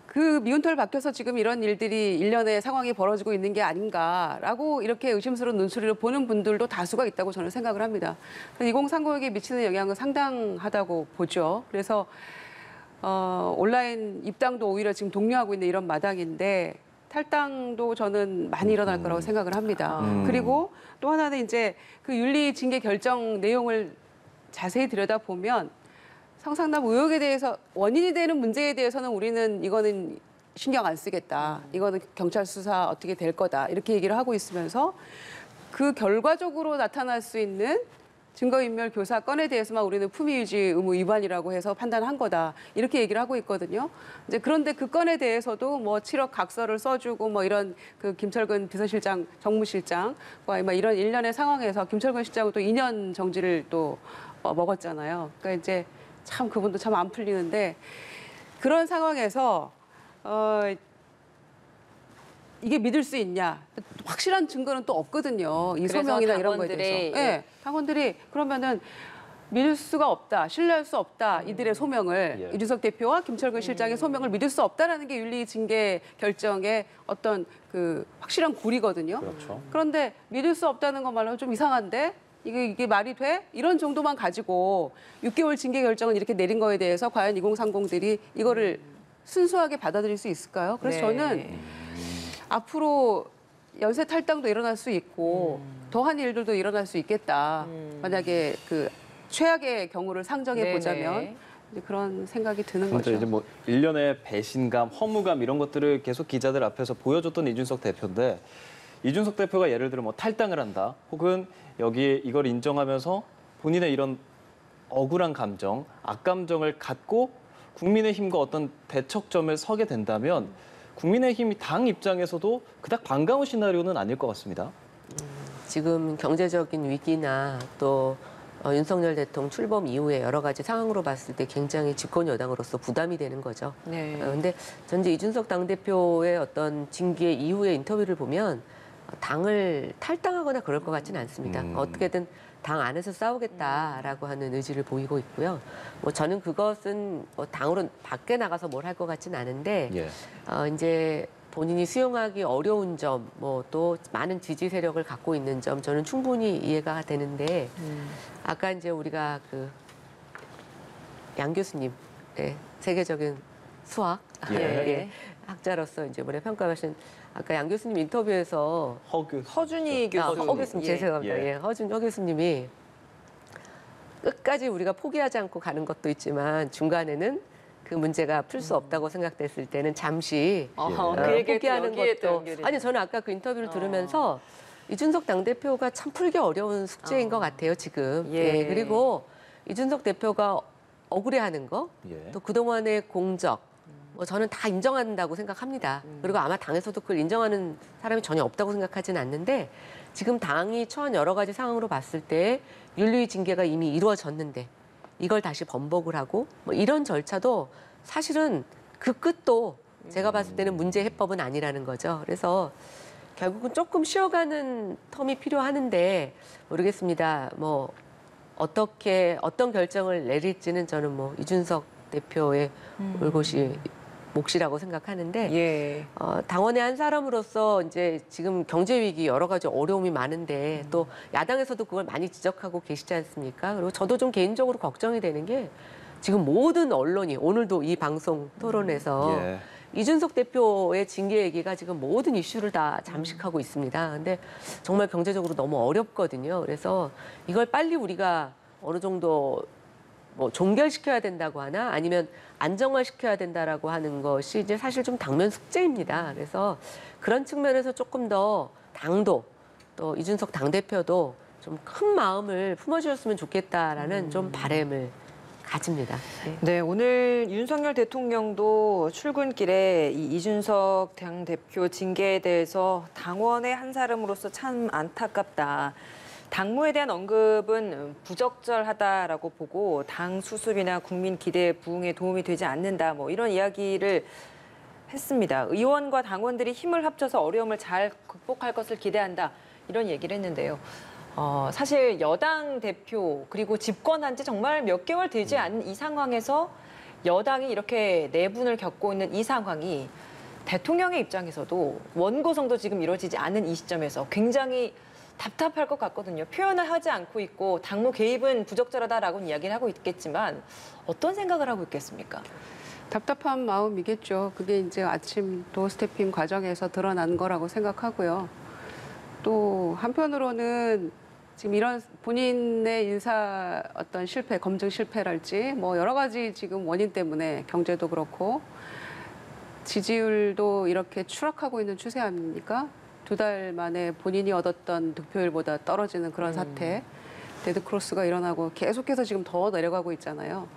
그 미운털 박혀서 지금 이런 일들이 일련의 상황이 벌어지고 있는 게 아닌가라고 이렇게 의심스러운 눈초리로 보는 분들도 다수가 있다고 저는 생각을 합니다. 2030에게 미치는 영향은 상당하다고 보죠. 그래서 온라인 입당도 오히려 지금 독려하고 있는 이런 마당인데 탈당도 저는 많이 일어날 거라고 생각을 합니다. 그리고 또 하나는 이제 그 윤리 징계 결정 내용을 자세히 들여다보면 성상납 의혹에 대해서 원인이 되는 문제에 대해서는 우리는 이거는 신경 안 쓰겠다. 이거는 경찰 수사 어떻게 될 거다. 이렇게 얘기를 하고 있으면서 그 결과적으로 나타날 수 있는 증거인멸 교사 건에 대해서만 우리는 품위유지 의무 위반이라고 해서 판단한 거다. 이렇게 얘기를 하고 있거든요. 이제 그런데 그 건에 대해서도 뭐 7억 각서를 써주고 뭐 이런 그 김철근 비서실장, 정무실장과 뭐 이런 일련의 상황에서 김철근 실장은 또 2년 정지를 또 먹었잖아요. 그러니까 이제 참 그분도 참 안 풀리는데 그런 상황에서 이게 믿을 수 있냐? 확실한 증거는 또 없거든요. 이 그래서 소명이나 이런 거에 대해서. 네, 당원들이 그러면은 믿을 수가 없다, 신뢰할 수 없다. 이들의 소명을 이준석 대표와 김철근 실장의 소명을 믿을 수 없다라는 게 윤리징계 결정의 어떤 그 확실한 고리거든요. 그렇죠. 그런데 믿을 수 없다는 것말로 좀 이상한데 이게 말이 돼? 이런 정도만 가지고 6개월 징계 결정을 이렇게 내린 거에 대해서 과연 2030들이 이거를 순수하게 받아들일 수 있을까요? 그래서 네. 저는 앞으로 연쇄 탈당도 일어날 수 있고 더한 일들도 일어날 수 있겠다. 만약에 그 최악의 경우를 상정해 보자면 네네. 이제 그런 생각이 드는 진짜 거죠. 이제 뭐 일련의 배신감, 허무감 이런 것들을 계속 기자들 앞에서 보여줬던 이준석 대표인데 이준석 대표가 예를 들어 뭐 탈당을 한다, 혹은 여기에 이걸 인정하면서 본인의 이런 억울한 감정, 악감정을 갖고 국민의힘과 어떤 대척점을 서게 된다면 국민의힘 당 입장에서도 그닥 반가운 시나리오는 아닐 것 같습니다. 지금 경제적인 위기나 또 윤석열 대통령 출범 이후에 여러 가지 상황으로 봤을 때 굉장히 집권 여당으로서 부담이 되는 거죠. 네. 그런데 전 이제 이준석 당대표의 어떤 징계 이후의 인터뷰를 보면 당을 탈당하거나 그럴 것 같지는 않습니다. 어떻게든 당 안에서 싸우겠다라고 하는 의지를 보이고 있고요. 뭐 저는 그것은 뭐 당으로 밖에 나가서 뭘 할 것 같지는 않은데 예. 이제 본인이 수용하기 어려운 점, 뭐 또 많은 지지 세력을 갖고 있는 점 저는 충분히 이해가 되는데 아까 이제 우리가 그 양 교수님, 세계적인 수학 예. 학자로서 이제 이번에 평가하신 아까 양 교수님 인터뷰에서 허준희 교수. 허 교수님 죄송합니다. 예. 허 교수님이 끝까지 우리가 포기하지 않고 가는 것도 있지만 중간에는 그 문제가 풀 수 없다고 생각됐을 때는 잠시 그 얘기를 포기하는 여기에 또 것도 연결이 아니 저는 아까 그 인터뷰를 들으면서 이준석 당대표가 참 풀기 어려운 숙제인 것 같아요 지금. 예. 그리고 이준석 대표가 억울해하는 거, 예. 또 그동안의 공적, 뭐 저는 다 인정한다고 생각합니다. 그리고 아마 당에서도 그걸 인정하는 사람이 전혀 없다고 생각하지는 않는데 지금 당이 처한 여러 가지 상황으로 봤을 때 윤리 징계가 이미 이루어졌는데 이걸 다시 번복을 하고 뭐 이런 절차도 사실은 그 끝도 제가 봤을 때는 문제 해법은 아니라는 거죠. 그래서 결국은 조금 쉬어가는 텀이 필요하는데 모르겠습니다. 뭐 어떻게 어떤 결정을 내릴지는 저는 뭐 이준석 대표의 올곧이 몫이라고 생각하는데 예. 당원의 한 사람으로서 이제 지금 경제 위기 여러 가지 어려움이 많은데 또 야당에서도 그걸 많이 지적하고 계시지 않습니까? 그리고 저도 좀 개인적으로 걱정이 되는 게 지금 모든 언론이 오늘도 이 방송 토론에서 예. 이준석 대표의 징계 얘기가 지금 모든 이슈를 다 잠식하고 있습니다. 근데 정말 경제적으로 너무 어렵거든요. 그래서 이걸 빨리 우리가 어느 정도 뭐 종결시켜야 된다고 하나 아니면 안정화시켜야 된다라고 하는 것이 이제 사실 좀 당면 숙제입니다. 그래서 그런 측면에서 조금 더 당도 또 이준석 당대표도 좀 큰 마음을 품어주셨으면 좋겠다라는 좀 바람을 가집니다. 네. 네, 오늘 윤석열 대통령도 출근길에 이 이준석 당대표 징계에 대해서 당원의 한 사람으로서 참 안타깝다. 당무에 대한 언급은 부적절하다라고 보고 당 수습이나 국민 기대에 부응에 도움이 되지 않는다. 뭐 이런 이야기를 했습니다. 의원과 당원들이 힘을 합쳐서 어려움을 잘 극복할 것을 기대한다. 이런 얘기를 했는데요. 사실 여당 대표 그리고 집권한 지 정말 몇 개월 되지 않은 이 상황에서 여당이 이렇게 내분을 겪고 있는 이 상황이 대통령의 입장에서도 원고성도 지금 이루어지지 않은 이 시점에서 굉장히 답답할 것 같거든요. 표현을 하지 않고 있고 당무 개입은 부적절하다라고 이야기를 하고 있겠지만 어떤 생각을 하고 있겠습니까? 답답한 마음이겠죠. 그게 이제 아침 도어 스태핑 과정에서 드러난 거라고 생각하고요. 또 한편으로는 지금 이런 본인의 인사 어떤 실패, 검증 실패랄지 뭐 여러 가지 지금 원인 때문에 경제도 그렇고 지지율도 이렇게 추락하고 있는 추세 아닙니까? 2달 만에 본인이 얻었던 득표율보다 떨어지는 그런 사태, 데드크로스가 일어나고 계속해서 지금 더 내려가고 있잖아요.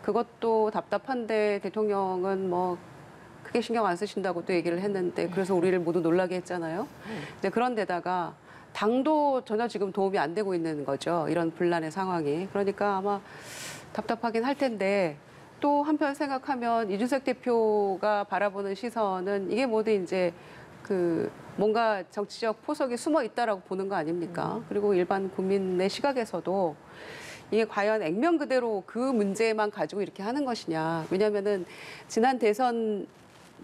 그것도 답답한데 대통령은 뭐 크게 신경 안 쓰신다고 또 얘기를 했는데 그래서 우리를 모두 놀라게 했잖아요. 근데 그런데다가 당도 전혀 지금 도움이 안 되고 있는 거죠. 이런 분란의 상황이. 그러니까 아마 답답하긴 할 텐데 또 한편 생각하면 이준석 대표가 바라보는 시선은 이게 모두 이제 그 뭔가 정치적 포석이 숨어 있다라고 보는 거 아닙니까? 그리고 일반 국민의 시각에서도 이게 과연 액면 그대로 그 문제만 가지고 이렇게 하는 것이냐. 왜냐하면은 지난 대선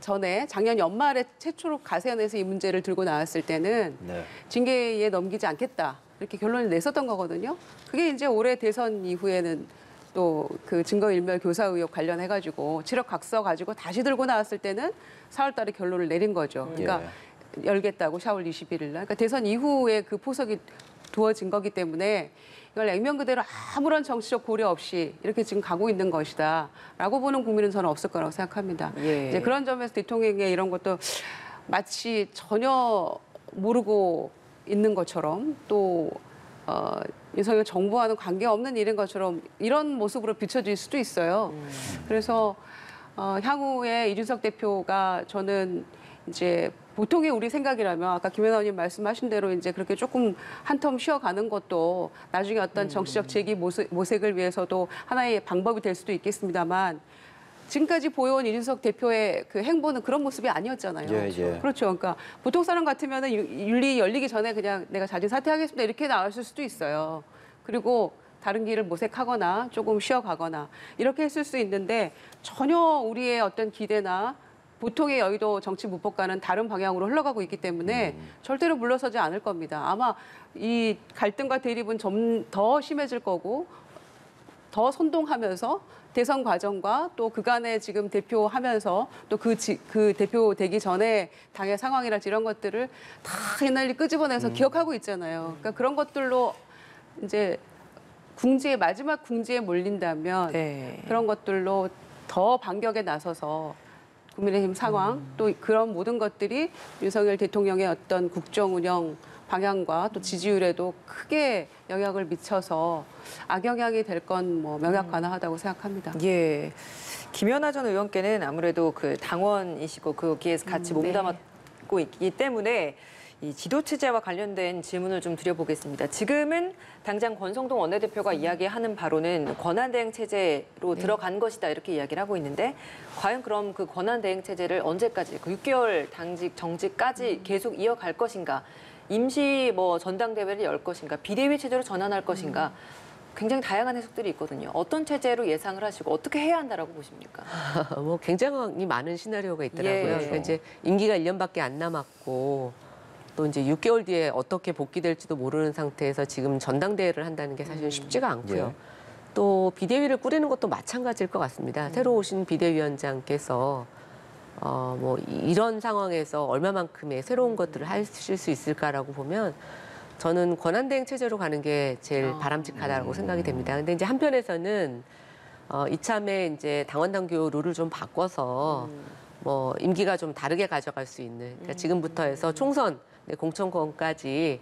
전에 작년 연말에 최초로 가세연에서 이 문제를 들고 나왔을 때는 네. 징계에 넘기지 않겠다. 이렇게 결론을 냈었던 거거든요. 그게 이제 올해 대선 이후에는 또 그 증거인멸 교사 의혹 관련해가지고 지력 각서 가지고 다시 들고 나왔을 때는 4월 달에 결론을 내린 거죠. 그러니까 열겠다고 4월 21일 날. 그러니까 대선 이후에 그 포석이 두어진 거기 때문에 이걸 액면 그대로 아무런 정치적 고려 없이 이렇게 지금 가고 있는 것이다라고 보는 국민은 저는 없을 거라고 생각합니다. 예. 이제 그런 점에서 대통령의 이런 것도 마치 전혀 모르고 있는 것처럼 또 윤석열 정부와는 관계없는 일인 것처럼 이런 모습으로 비춰질 수도 있어요. 그래서 향후에 이준석 대표가 저는 이제 보통의 우리 생각이라면 아까 김 의원님 말씀하신 대로 이제 그렇게 조금 한 텀 쉬어가는 것도 나중에 어떤 정치적 재기 모색을 위해서도 하나의 방법이 될 수도 있겠습니다만 지금까지 보여온 이준석 대표의 그 행보는 그런 모습이 아니었잖아요. 예. 그렇죠. 그러니까 보통 사람 같으면은 윤리 열리기 전에 그냥 내가 자진 사퇴하겠습니다 이렇게 나왔을 수도 있어요. 그리고 다른 길을 모색하거나 조금 쉬어가거나 이렇게 했을 수 있는데 전혀 우리의 어떤 기대나 보통의 여의도 정치 무법과는 다른 방향으로 흘러가고 있기 때문에 절대로 물러서지 않을 겁니다. 아마 이 갈등과 대립은 좀 더 심해질 거고 더 선동하면서 대선 과정과 또 그간에 지금 대표하면서 또 그 대표 되기 전에 당의 상황이랄지 이런 것들을 다 옛날 일 끄집어내서 기억하고 있잖아요. 그러니까 그런 것들로 이제 마지막 궁지에 몰린다면 네. 그런 것들로 더 반격에 나서서 국민의힘 상황 또 그런 모든 것들이 윤석열 대통령의 어떤 국정 운영 방향과 또 지지율에도 크게 영향을 미쳐서 악영향이 될 건 뭐 명약관화하다고 생각합니다. 예. 김연아 전 의원께는 아무래도 그 당원이시고 거기에서 같이 몸담았고 있기 때문에 이 지도 체제와 관련된 질문을 좀 드려보겠습니다. 지금은 당장 권성동 원내대표가 이야기하는 바로는 권한대행 체제로 들어간 것이다 이렇게 이야기를 하고 있는데 과연 그럼 그 권한대행 체제를 언제까지 그 6개월 당직 정직까지 계속 이어갈 것인가? 임시 뭐 전당대회를 열 것인가? 비대위 체제로 전환할 것인가? 굉장히 다양한 해석들이 있거든요. 어떤 체제로 예상을 하시고 어떻게 해야 한다라고 보십니까? 뭐 굉장히 많은 시나리오가 있더라고요. 예. 그러니까 이제 임기가 1년밖에 안 남았고 또 이제 6개월 뒤에 어떻게 복귀될지도 모르는 상태에서 지금 전당대회를 한다는 게 사실은 쉽지가 않고요. 또 비대위를 꾸리는 것도 마찬가지일 것 같습니다. 새로 오신 비대위원장께서 뭐 이런 상황에서 얼마만큼의 새로운 것들을 하실 수 있을까라고 보면 저는 권한대행 체제로 가는 게 제일 바람직하다고 생각이 됩니다. 근데 이제 한편에서는 이참에 이제 당원 당규 룰을 좀 바꿔서 뭐 임기가 좀 다르게 가져갈 수 있는 그러니까 지금부터 해서 총선 공천권까지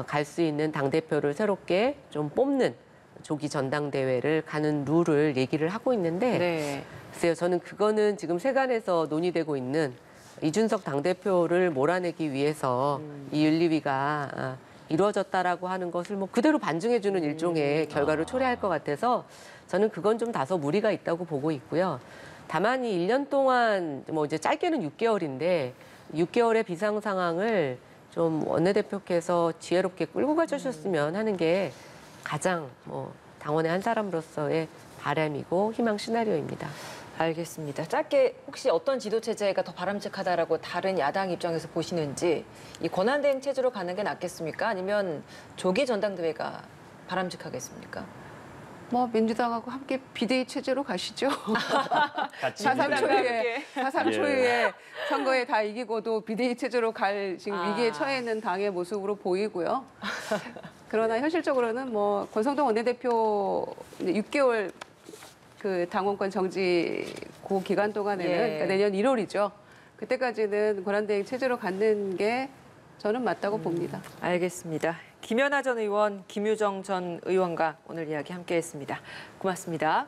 갈 수 있는 당대표를 새롭게 좀 뽑는 조기 전당대회를 가는 룰을 얘기를 하고 있는데 네. 글쎄요, 저는 그거는 지금 세간에서 논의되고 있는 이준석 당대표를 몰아내기 위해서 이 윤리위가 이루어졌다라고 하는 것을 뭐 그대로 반증해주는 일종의 결과를 초래할 것 같아서 저는 그건 좀 다소 무리가 있다고 보고 있고요. 다만 이 1년 동안 뭐 이제 짧게는 6개월인데 6개월의 비상 상황을 좀 원내대표께서 지혜롭게 끌고 가주셨으면 하는 게 가장 뭐 당원의 한 사람으로서의 바람이고 희망 시나리오입니다. 알겠습니다. 짧게 혹시 어떤 지도 체제가 더 바람직하다라고 다른 야당 입장에서 보시는지 이 권한대행 체제로 가는 게 낫겠습니까? 아니면 조기 전당대회가 바람직하겠습니까? 뭐 민주당하고 함께 비대위 체제로 가시죠. 같이 4.3 초유의 함께. 4.3 초유의 선거에 다 이기고도 비대위 체제로 갈 지금 위기에 처해 있는 당의 모습으로 보이고요. 그러나 현실적으로는 뭐 권성동 원내대표 6개월 그 당원권 정지 그 기간 동안에는 그러니까 내년 1월이죠. 그때까지는 권한대행 체제로 갖는 게 저는 맞다고 봅니다. 알겠습니다. 김연아 전 의원, 김유정 전 의원과 오늘 이야기 함께했습니다. 고맙습니다.